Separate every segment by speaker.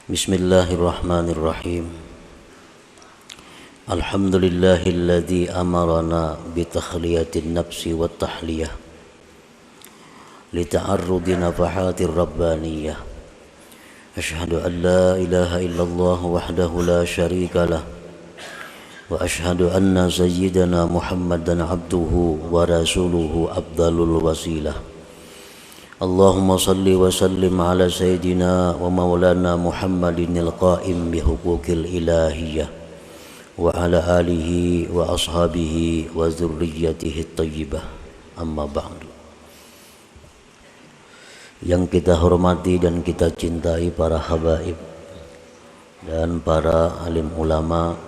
Speaker 1: Bismillahirrahmanirrahim. Alhamdulillahilladzi amarana bitakhliyatin nafsi wat tahliyah lita'arrudi nafahatir rabbaniyah. Asyhadu an la ilaha illallah wahdahu la syarika lah wa asyhadu anna sayyidana Muhammadan abduhu wa rasuluhu afdalul wasilah. Allahumma salli wa sallim ala sayyidina wa maulana Muhammadin al-qa'im bihuquqil ilahiyah wa ala alihi wa ashabihi wa zurriyyatihi at-tayyibah, amma ba'du. Yang kita hormati dan kita cintai para habaib dan para alim ulama,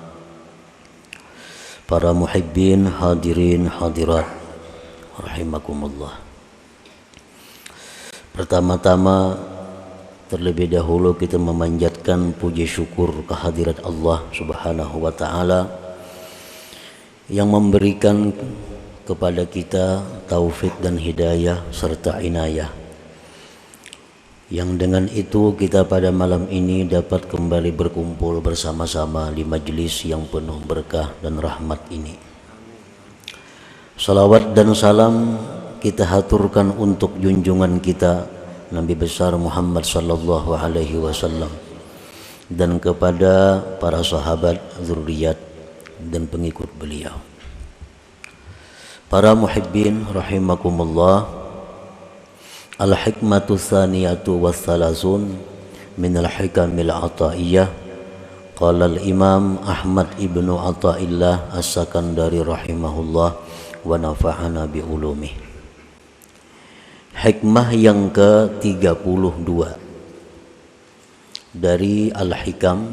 Speaker 1: para muhibbin, hadirin, hadirat rahimakumullah. Pertama-tama terlebih dahulu kita memanjatkan puji syukur kehadirat Allah Subhanahu wa taala yang memberikan kepada kita taufik dan hidayah serta inayah, yang dengan itu kita pada malam ini dapat kembali berkumpul bersama-sama di majelis yang penuh berkah dan rahmat ini. Salawat dan salam kita haturkan untuk junjungan kita Nabi besar Muhammad sallallahu alaihi wasallam dan kepada para sahabat, zuriat dan pengikut beliau. Para muhibbin rahimakumullah, al-hikmatu tsaniyatu wassalasun min al-hikamil ataiyah. Qala al-imam Ahmad ibnu Athaillah as-Sakandari rahimahullah wa nafa'ana bi ulumih. Hikmah yang ke-32 dari Al-Hikam,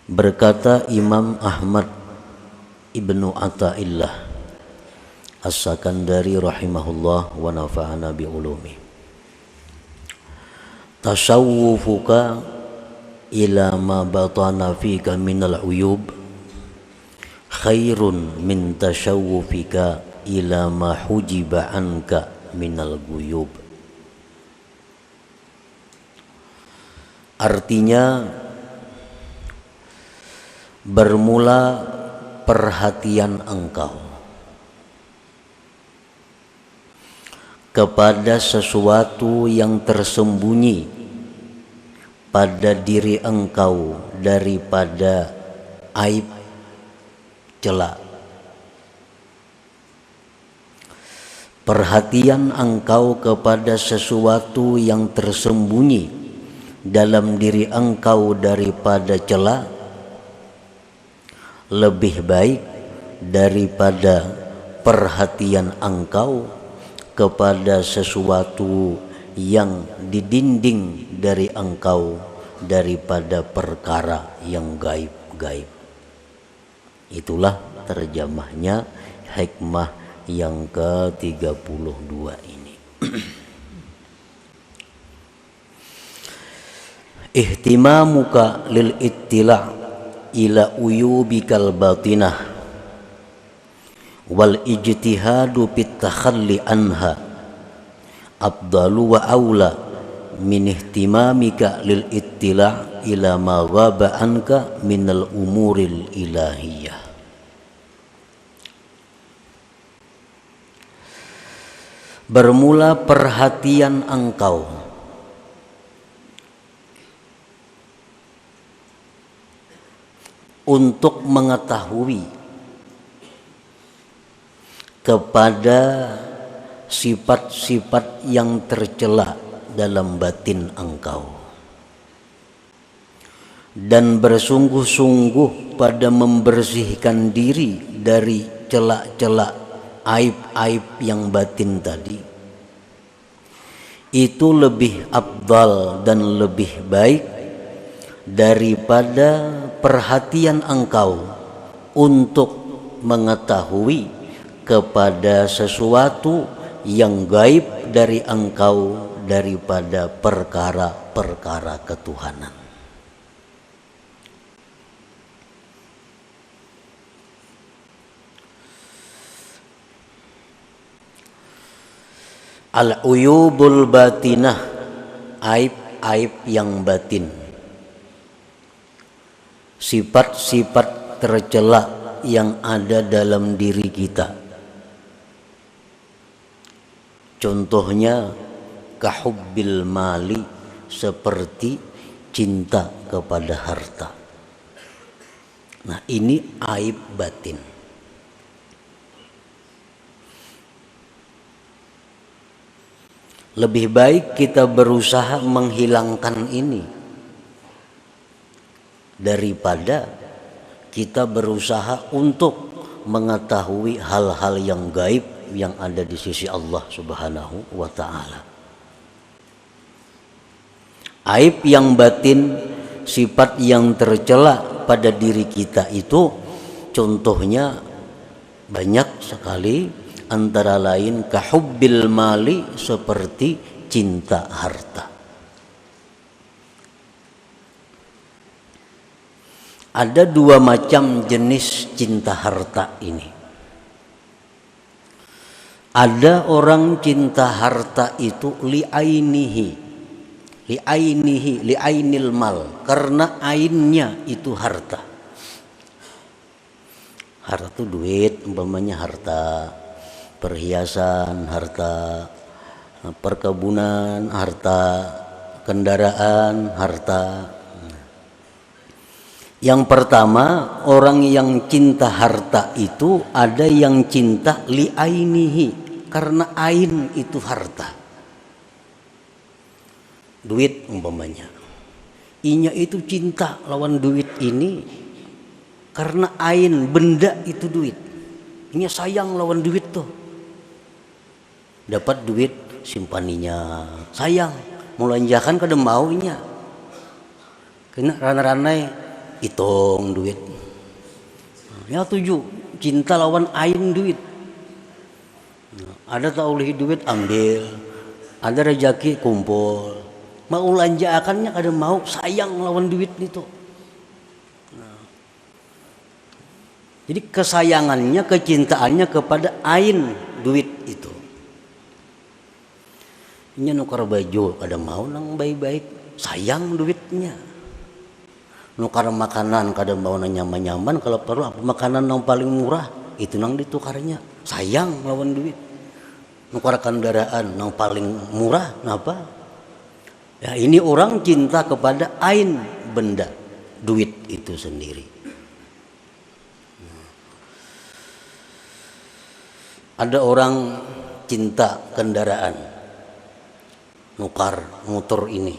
Speaker 1: berkata Imam Ahmad ibnu Athaillah As-Sakandari rahimahullah wa nafa'ana bi ulumi. Tasawwufuka ila ma batana fika minal uyub khairun min tasawwufika ila ma hujiba anka minal guyub. Artinya, bermula perhatian engkau kepada sesuatu yang tersembunyi pada diri engkau daripada aib, celah. Perhatian engkau kepada sesuatu yang tersembunyi dalam diri engkau daripada celah lebih baik daripada perhatian engkau kepada sesuatu yang didinding dari engkau daripada perkara yang gaib-gaib. Itulah terjemahnya hikmah yang ke-32 ini. Ihtimamuka lil ittila' ila uyubikal batinah wal ijtihadu fit takhalli anha afdalu wa aula min ihtimamika lil ittila' ila ma ghaba anka minal umuril ilahiyah. Bermula perhatian engkau untuk mengetahui kepada sifat-sifat yang tercela dalam batin engkau, dan bersungguh-sungguh pada membersihkan diri dari celak-celak aib-aib yang batin tadi. Itu lebih afdal dan lebih baik daripada perhatian engkau untuk mengetahui kepada sesuatu yang gaib dari engkau daripada perkara-perkara ketuhanan. Al-uyubul batinah, aib aib yang batin, sifat-sifat tercela yang ada dalam diri kita. Contohnya kahubbil mali, seperti cinta kepada harta. Nah, ini aib batin. Lebih baik kita berusaha menghilangkan ini daripada kita berusaha untuk mengetahui hal-hal yang gaib yang ada di sisi Allah Subhanahu wa ta'ala. Aib yang batin, sifat yang tercela pada diri kita itu contohnya banyak sekali. Antara lain kahubbil mali, seperti cinta harta. Ada dua macam jenis cinta harta ini. Ada orang cinta harta itu li'ainil mal, karena ainnya itu harta. Harta itu duit, umpamanya harta, perhiasan harta, perkebunan harta, kendaraan harta. Yang pertama, orang yang cinta harta itu ada yang cinta li'ainihi, karena ain itu harta. Duit umpamanya, inya itu cinta lawan duit ini karena ain, benda itu duit. Inya sayang lawan duit tuh. Dapat duit simpaninya, sayang, mulanjakan kada maunya. Kena ranai-ranai hitung duit. Ya tuju, cinta lawan ain duit. Ada tak oleh duit ambil, ada rezeki kumpul. Mau lanjakannya kada mau, sayang lawan duit itu. Jadi kesayangannya, kecintaannya kepada ain duit itu. Nya nukar baju kada mau nang baik-baik, sayang duitnya. Nukar makanan kada mau nang nyaman-nyaman, kalau perlu apa makanan nang paling murah itu nang ditukarnya, sayang lawan duit. Nukar kendaraan nang paling murah, kenapa? Ya ini orang cinta kepada ain, benda, duit itu sendiri. Ada orang cinta kendaraan, nukar motor ini,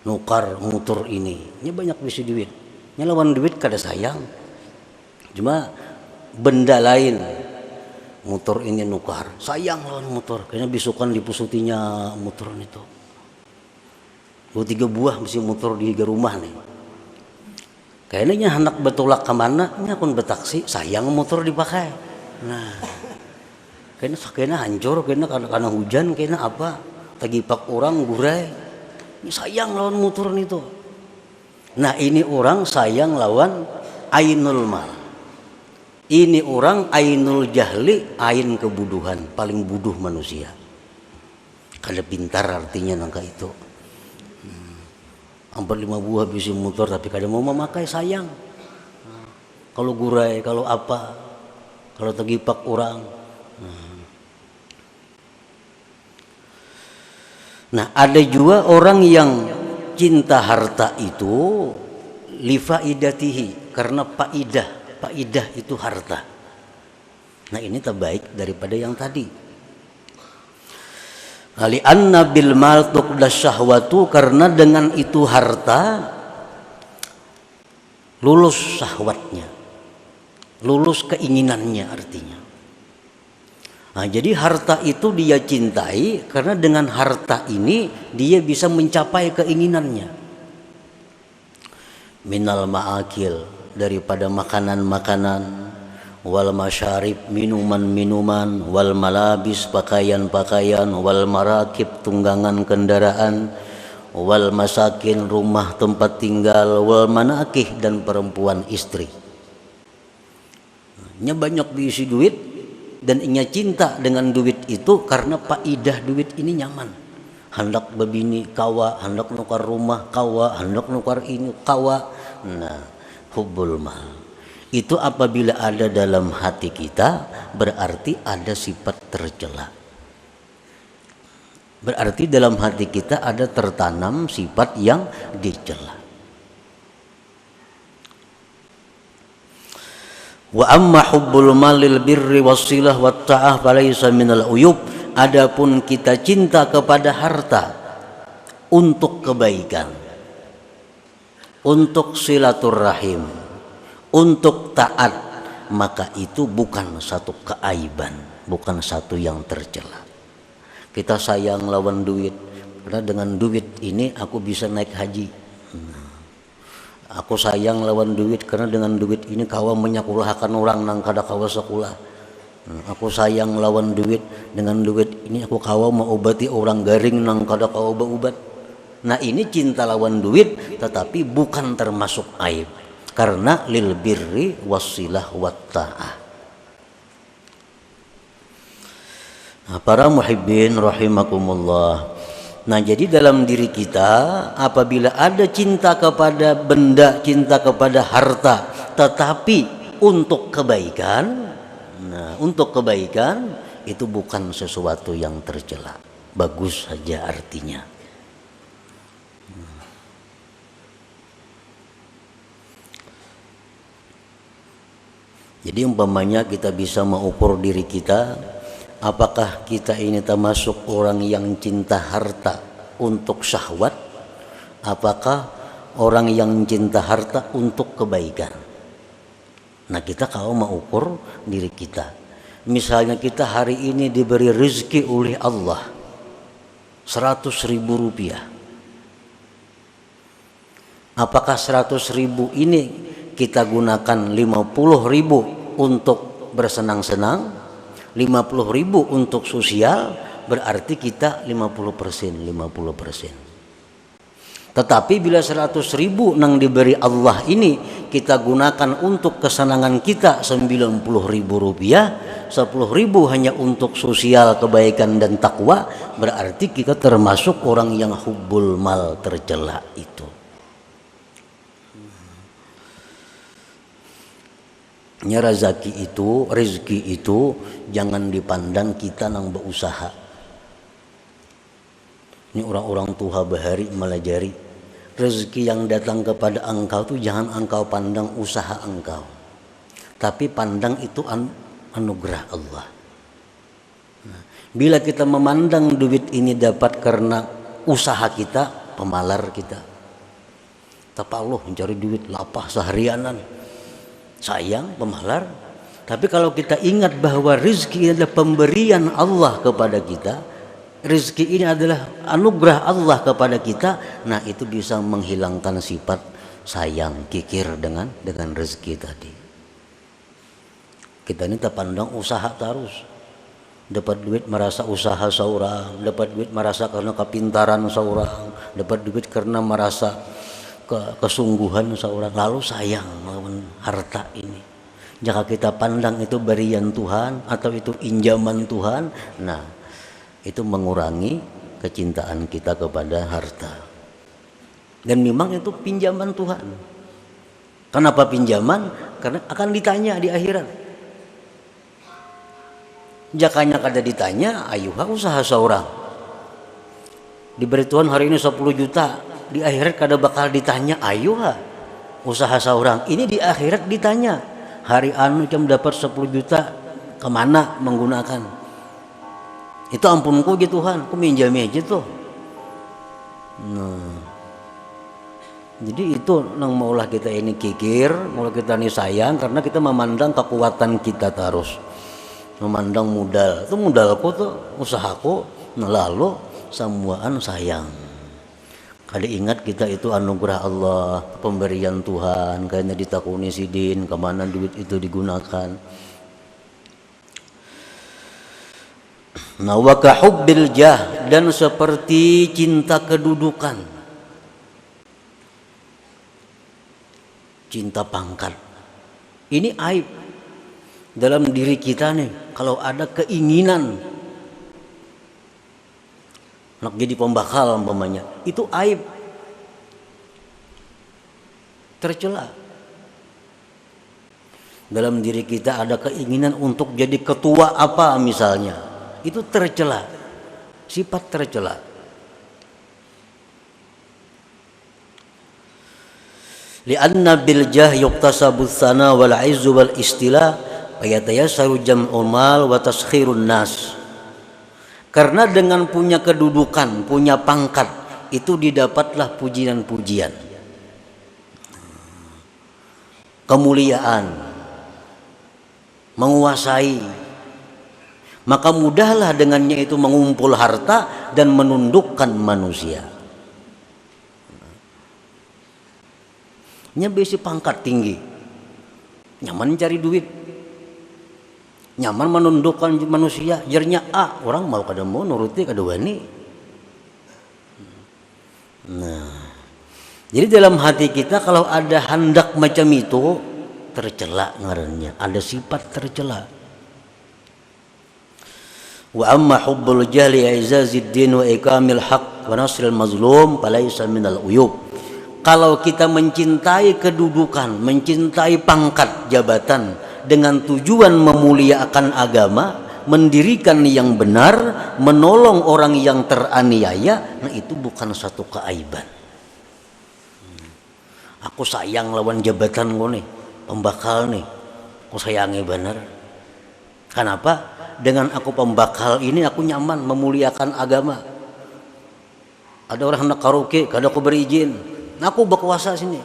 Speaker 1: nukar motor ini. Ini banyak bisa duit. Ini lawan duit kada sayang. Cuma benda lain, motor ini nukar, sayang lawan motor. Kayaknya bisukan dipusutinya motor itu. 2-3 buah mesti motor di rumah nih. Kayaknya hendak betulak ke mana, nya pun betaksi, sayang motor dipakai. Nah, kayaknya hancur, karena hujan, kayaknya apa, tagipak orang gurai, ini sayang lawan motor itu. Nah ini orang sayang lawan ainul mal. Ini orang ainul jahli, ain kebuduhan, paling buduh manusia. Kada pintar artinya nangka itu. Hampir 5 buah bisi motor tapi kada mau memakai, sayang. Kalau gurai, kalau apa, kalau tagipak orang. Nah ada juga orang yang cinta harta itu lifaidatihi, karena faidah itu harta. Nah ini terbaik daripada yang tadi. Ali anna bil mal tuqdas syahwatu, karena dengan itu harta lulus syahwatnya, lulus keinginannya artinya. Nah, jadi harta itu dia cintai karena dengan harta ini dia bisa mencapai keinginannya. Minal ma'akil, daripada makanan-makanan, wal masyarib, minuman-minuman, wal malabis, pakaian-pakaian, wal marakib, tunggangan kendaraan, wal masakin, rumah tempat tinggal, wal manakih, dan perempuan istri. Nya banyak diisi duit, dan inya cinta dengan duit itu karena faidah duit ini nyaman. hendak bebini kawa, hendak nukar rumah kawa, hendak nukar ini kawa. Nah, hubbul mal itu apabila ada dalam hati kita berarti ada sifat tercela. Berarti dalam hati kita ada tertanam sifat yang dicela. Wa amma hubbul malil birri wassilah wat ta'ah falaysa minal uyub. Adapun kita cinta kepada harta untuk kebaikan, untuk silaturahim, untuk taat, maka itu bukan satu keaiban, bukan satu yang tercela. Kita sayang lawan duit, karena dengan duit ini aku bisa naik haji. Aku sayang lawan duit karena dengan duit ini kawa menyakulahkan orang nang kada kawa sekolah. Aku sayang lawan duit, dengan duit ini aku kawa mau obati orang garing nang kada kawa obat. Nah ini cinta lawan duit tetapi bukan termasuk aib, karena lil birri wassilah wat ta'ah. Nah, para muhibbin rahimakumullah. Nah jadi dalam diri kita apabila ada cinta kepada benda, cinta kepada harta, tetapi untuk kebaikan, nah untuk kebaikan itu bukan sesuatu yang tercela, bagus saja artinya. Jadi umpamanya kita bisa mengukur diri kita, apakah kita ini termasuk orang yang cinta harta untuk syahwat, apakah orang yang cinta harta untuk kebaikan. Nah kita kalau mengukur diri kita, misalnya kita hari ini diberi rezeki oleh Allah 100.000 rupiah, apakah 100.000 ini kita gunakan 50.000 untuk bersenang-senang, 50.000 untuk sosial, berarti kita 50%. Tetapi bila 100.000 nang diberi Allah ini kita gunakan untuk kesenangan kita 90.000 rupiah, 10.000 hanya untuk sosial, kebaikan dan takwa, berarti kita termasuk orang yang hubbul mal tercela itu. Rezeki itu jangan dipandang kita nang berusaha. Ini orang-orang tua bahari melajari rezeki yang datang kepada engkau tuh jangan engkau pandang usaha engkau, tapi pandang itu anugerah Allah. Nah, bila kita memandang duit ini dapat karena usaha kita, pemalar kita. Tapi Allah mencari duit lapah seharianan, sayang pemalar. Tapi kalau kita ingat bahwa rezeki adalah pemberian Allah kepada kita, rezeki ini adalah anugerah Allah kepada kita, nah itu bisa menghilangkan sifat sayang, kikir dengan rezeki tadi. Kita ini terpandang usaha terus, dapat duit merasa usaha seorang, dapat duit merasa karena kepintaran seorang, dapat duit karena merasa kesungguhan seorang, lalu sayang melawan harta ini. Jika kita pandang itu berian Tuhan atau itu injaman Tuhan, nah itu mengurangi kecintaan kita kepada harta. Dan memang itu pinjaman Tuhan. Kenapa pinjaman? Karena akan ditanya di akhirat. Jakanya kada ditanya, ayuha usaha seorang. Diberi Tuhan hari ini 10 juta, di akhirat kada bakal ditanya, ayuha usaha seorang. Ini di akhirat ditanya, hari anu jam dapat 10 juta kemana menggunakan? Itu ampunku gitu Tuhan, aku minjam aja tuh. Nah, jadi itu nang maulah kita ini kikir, maulah kita ini sayang karena kita memandang kekuatan kita terus, memandang modal. Itu modalku tuh, usahaku, nah lalu semuaan sayang. Kada ingat kita itu anugerah Allah, pemberian Tuhan, kayaknya ditakuni sidin, kemana duit itu digunakan. Nah, wa kahubbil jah, dan seperti cinta kedudukan, cinta pangkat. Ini aib dalam diri kita nih. Kalau ada keinginan nak jadi pembakal umpamanya, itu aib, tercela. Dalam diri kita ada keinginan untuk jadi ketua apa misalnya, itu tercela, sifat tercela. Lianna bil jah yuktasabu tsana wal izzu wal istila fayatayassaru jam'ul mal wa taskhirun nas. Karena dengan punya kedudukan, punya pangkat, itu didapatlah pujian-pujian, kemuliaan, menguasai. Maka mudahlah dengannya itu mengumpul harta dan menundukkan manusia. Nya besi pangkat tinggi, nyaman cari duit, nyaman menundukkan manusia. Jernya orang mau kada mau nuruti kada wani. Nah, jadi dalam hati kita kalau ada hendak macam itu, tercela ngarannya, ada sifat tercela. Wa amma hubbul jahli i'zazid din wa ikamil haq wa nasril mazlum falaysa minal uyub. Kalau kita mencintai kedudukan, mencintai pangkat jabatan dengan tujuan memuliakan agama, mendirikan yang benar, menolong orang yang teraniaya, nah itu bukan satu keaiban. Aku sayang lawan jabatan gue nih, pembakal nih, aku sayangi benar. Kenapa? Dengan aku pembakal ini aku nyaman memuliakan agama. Ada orang hendak karaoke, kada aku berizin. Aku berkuasa sini.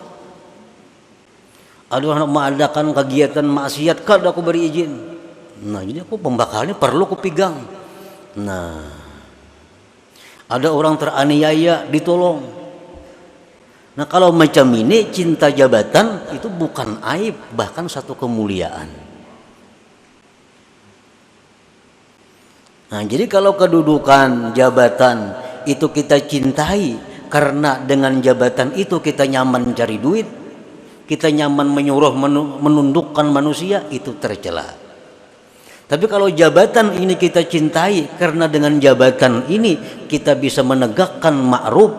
Speaker 1: Ada orang mengadakan kegiatan maksiat, kada aku beri izin. Nah, jadi aku pembakalnya perlu aku pegang. Nah, ada orang teraniaya, ditolong. Nah, kalau macam ini cinta jabatan itu bukan aib, bahkan satu kemuliaan. Nah, jadi kalau kedudukan jabatan itu kita cintai, karena dengan jabatan itu kita nyaman cari duit, kita nyaman menyuruh menundukkan manusia, itu tercela. Tapi kalau jabatan ini kita cintai karena dengan jabatan ini kita bisa menegakkan ma'ruf,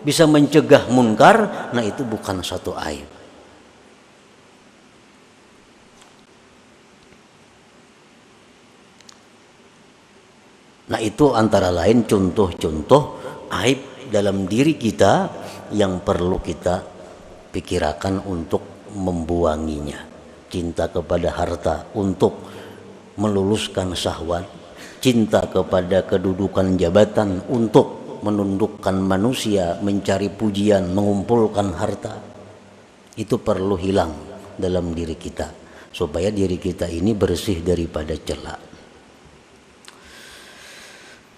Speaker 1: bisa mencegah munkar, nah itu bukan satu aib. Nah itu antara lain contoh-contoh aib dalam diri kita yang perlu kita pikirkan untuk membuanginya. Cinta kepada harta untuk meluluskan syahwat, cinta kepada kedudukan jabatan untuk menundukkan manusia, mencari pujian, mengumpulkan harta, itu perlu hilang dalam diri kita supaya diri kita ini bersih daripada cela.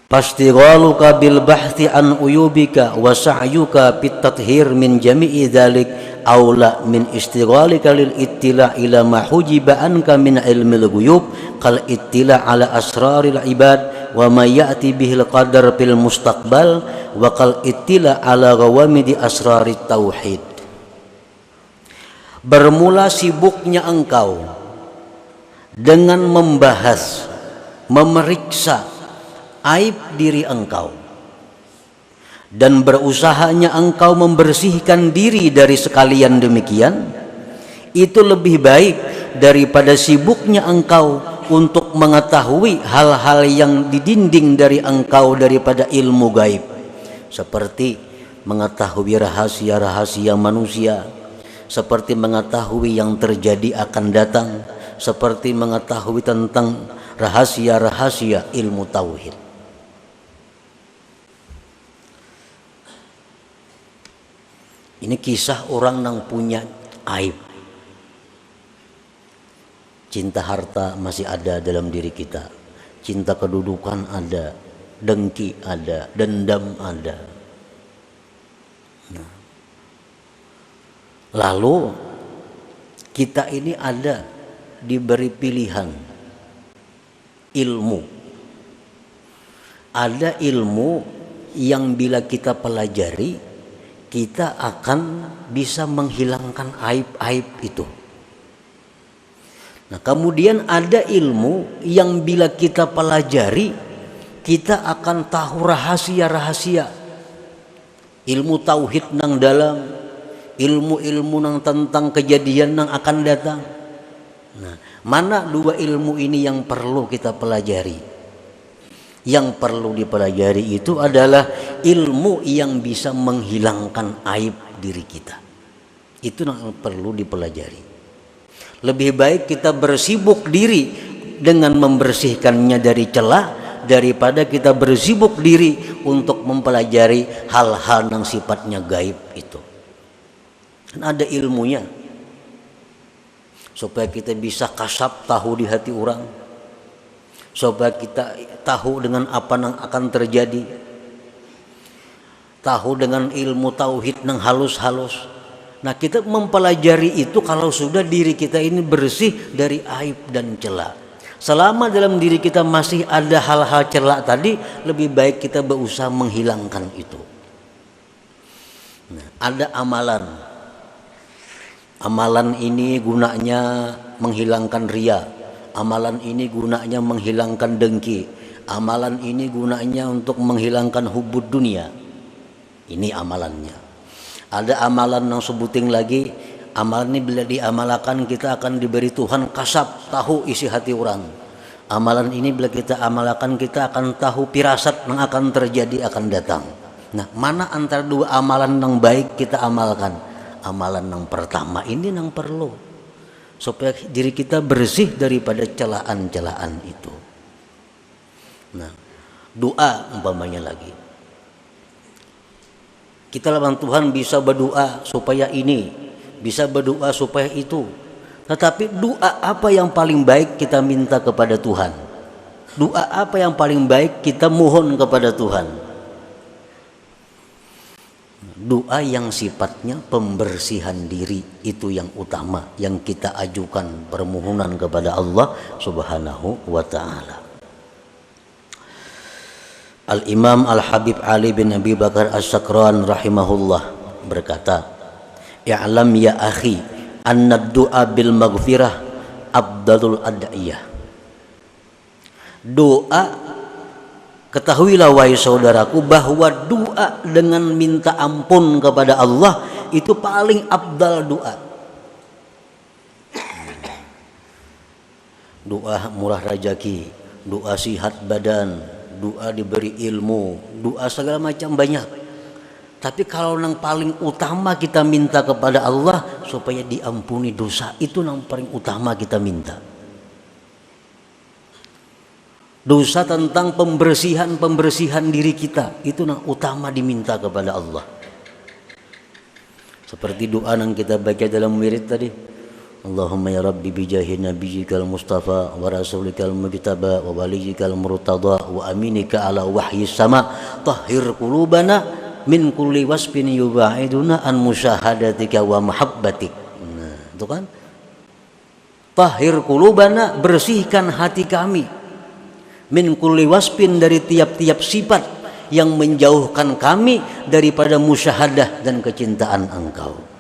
Speaker 1: Fastighaluka bil bahthi an uyubika wa sa'yuka fit tathhir min jami'i dzalik aula min istighalika lil ittila' ila ma hujiba anka min ilmil ghuyub kal ittila' ala asraril ibad wa ma ya'ti bihil qadar fil mustaqbal wa kal ittila' ala ghawamidi asrarit tauhid. Bermula sibuknya engkau dengan membahas, memeriksa aib diri engkau dan berusahanya engkau membersihkan diri dari sekalian demikian, itu lebih baik daripada sibuknya engkau untuk mengetahui hal-hal yang didinding dari engkau daripada ilmu gaib, seperti mengetahui rahasia-rahasia manusia, seperti mengetahui yang terjadi akan datang, seperti mengetahui tentang rahasia-rahasia ilmu tauhid. Ini kisah orang yang punya aib. Cinta harta masih ada dalam diri kita, cinta kedudukan ada, dengki ada, dendam ada. Nah, lalu kita ini ada diberi pilihan ilmu. Ada ilmu yang bila kita pelajari, kita akan bisa menghilangkan aib-aib itu. Nah, kemudian ada ilmu yang bila kita pelajari, kita akan tahu rahasia-rahasia ilmu tauhid nang dalam, ilmu-ilmu nang tentang kejadian nang akan datang. Nah, mana dua ilmu ini yang perlu kita pelajari? Yang perlu dipelajari itu adalah ilmu yang bisa menghilangkan aib diri kita. Itu yang perlu dipelajari. Lebih baik kita bersibuk diri dengan membersihkannya dari celah daripada kita bersibuk diri untuk mempelajari hal-hal yang sifatnya gaib itu. Kan ada ilmunya supaya kita bisa kasab tahu di hati orang, supaya kita tahu dengan apa yang akan terjadi, tahu dengan ilmu tauhid yang halus-halus. Nah, kita mempelajari itu kalau sudah diri kita ini bersih dari aib dan celah. Selama dalam diri kita masih ada hal-hal celak tadi, lebih baik kita berusaha menghilangkan itu. Nah, ada amalan. Amalan ini gunanya menghilangkan ria. Amalan ini gunanya menghilangkan dengki. Amalan ini gunanya untuk menghilangkan hubud dunia. Ini amalannya. Ada amalan yang sebuting lagi. Amalan ini bila diamalkan kita akan diberi Tuhan kasab tahu isi hati orang. Amalan ini bila kita amalkan kita akan tahu firasat yang akan terjadi akan datang. Nah, mana antara dua amalan yang baik kita amalkan? Amalan yang pertama ini yang perlu supaya diri kita bersih daripada celaan-celaan itu. Nah, doa umpamanya lagi. Kita lawan Tuhan bisa berdoa supaya ini, bisa berdoa supaya itu. Tetapi doa apa yang paling baik kita minta kepada Tuhan? Doa apa yang paling baik kita mohon kepada Tuhan? Doa yang sifatnya pembersihan diri itu yang utama yang kita ajukan permohonan kepada Allah Subhanahu wa taala. Al-Imam Al-Habib Ali bin Abi Bakar As-Sakran rahimahullah berkata, "I'lam ya akhi anna ad-du'a bil maghfirah afdalul ad'iyah." Doa, ketahuilah wahai saudaraku bahwa doa dengan minta ampun kepada Allah itu paling afdal doa. Doa murah rezeki, doa sihat badan, doa diberi ilmu, doa segala macam banyak. Tapi kalau yang paling utama kita minta kepada Allah supaya diampuni dosa, itu yang paling utama kita minta. Dosa tentang pembersihan diri kita, itu yang utama diminta kepada Allah. Seperti doa yang kita baca dalam wirid tadi. Allahumma ya Rabbi bijahi nabiyyikal mustafa wa rasulikal mujtaba wa waliyikal murtada wa aminika ala wahyi sama tahhir qulubana min kulli wasfin yubaiduna an musyahadatika wa mahabbatik. Nah, itu kan. Tahhir qulubana, bersihkan hati kami. Min kulli wasfin, dari tiap-tiap sifat yang menjauhkan kami daripada musyahadah dan kecintaan Engkau.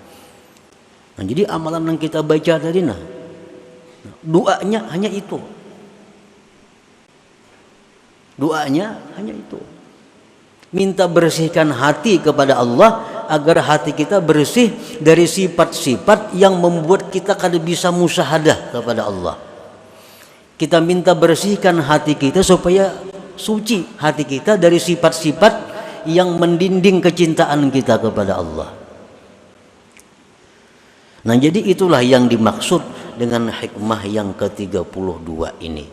Speaker 1: Nah, jadi amalan yang kita baca tadi doanya hanya itu. Doanya hanya itu. Minta bersihkan hati kepada Allah agar hati kita bersih dari sifat-sifat yang membuat kita kada bisa musyahadah kepada Allah. Kita minta bersihkan hati kita supaya suci hati kita dari sifat-sifat yang mendinding kecintaan kita kepada Allah. Nah, jadi itulah yang dimaksud dengan hikmah yang ke-32 ini.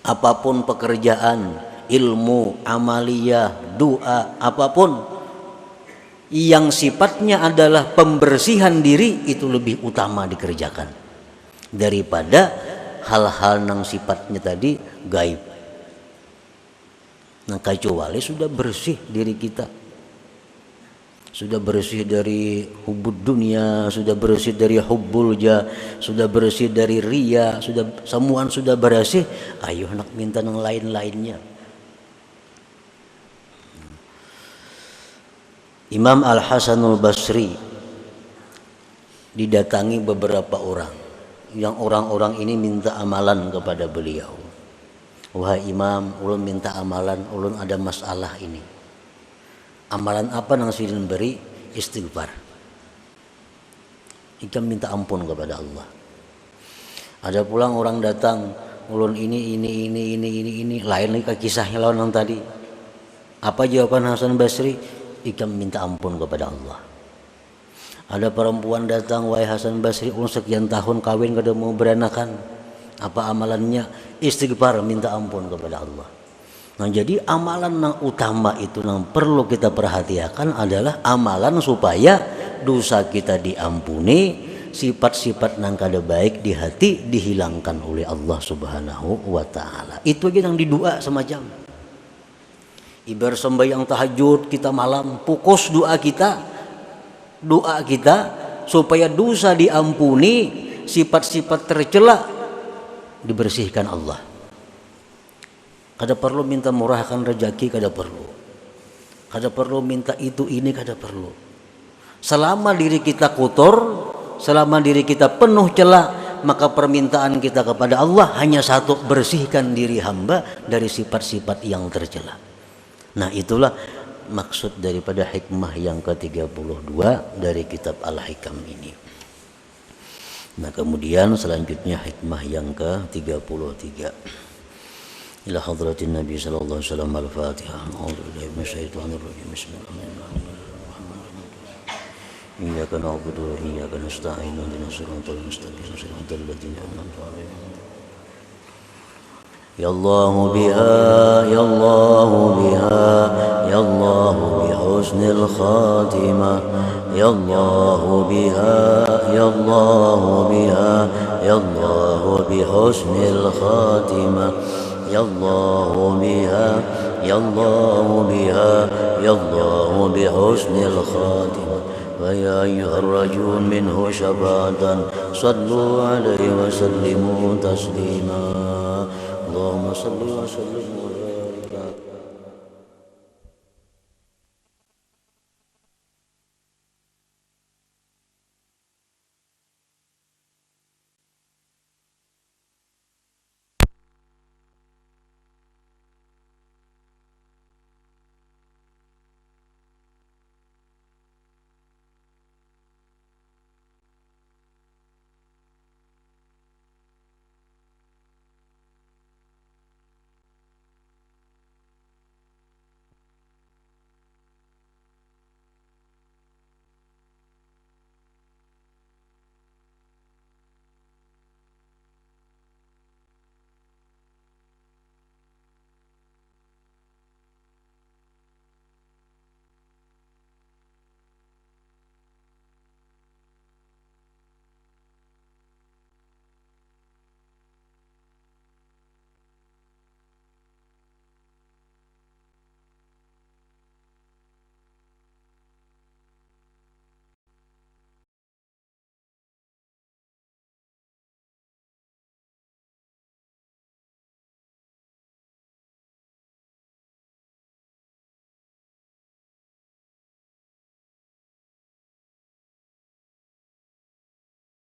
Speaker 1: Apapun pekerjaan, ilmu, amaliyah, doa, apapun yang sifatnya adalah pembersihan diri itu lebih utama dikerjakan daripada hal-hal yang sifatnya tadi gaib. Nah, kecuali sudah bersih diri kita, sudah bersih dari hubud dunia, sudah bersih dari hubbul jah, sudah bersih dari ria, sudah semuaan sudah bersih, ayo nak minta yang lain-lainnya. Imam Al-Hasanul Basri didatangi beberapa orang, yang orang-orang ini minta amalan kepada beliau. wahai imam, ulun minta amalan, ulun ada masalah ini. Amalan apa nang sidin beri? Istighfar. Ikam minta ampun kepada Allah. Ada pulang orang datang, ulun ini, lain lagi kisahnya lawan yang tadi. Apa jawaban Hasan Basri? Ikam minta ampun kepada Allah. Ada perempuan datang, wahai Hasan Basri, ulun sekian tahun kawin kada mau beranakan. Apa amalannya? Istighfar, minta ampun kepada Allah. Nah, jadi amalan yang utama itu yang perlu kita perhatikan adalah amalan supaya dosa kita diampuni, sifat-sifat yang kada baik di hati dihilangkan oleh Allah Subhanahu wa taala. Itu aja yang didua semacam. Ibar sembahyang tahajud kita malam, fokus doa kita supaya dosa diampuni, sifat-sifat tercela dibersihkan Allah. Kada perlu minta murahkan rezeki, kada perlu minta itu ini, kada perlu. Selama diri kita kotor, selama diri kita penuh celah, maka permintaan kita kepada Allah hanya satu, bersihkan diri hamba dari sifat-sifat yang tercela. Nah, itulah maksud daripada hikmah yang ke-32 dari kitab Al-Hikam ini. Nah, kemudian selanjutnya hikmah yang ke-33. Ila hadratin Nabi sallallahu alaihi wasallam. Al-Fatihah. A'udzubillahi minasyaitonir rajim. Bismillahirrahmanirrahim. Iyyaka na'budu wa iyyaka nasta'in. Ihdinas siratal mustaqim. Siratal ladzina an'amta 'alaihim. Ya Allah biha, ya Allah biha, ya Allah bi husnil khatimah. Ya Allah biha, ya Allah biha, ya Allah bi husnil khatimah. Ya Allah biha, ya Allah biha, ya Allah bi husnil khatimah. Wa ya ayyuhar rajul minhu syafa'atan sallu alaihi wa sallimu taslima. Allahumma salli wa sallim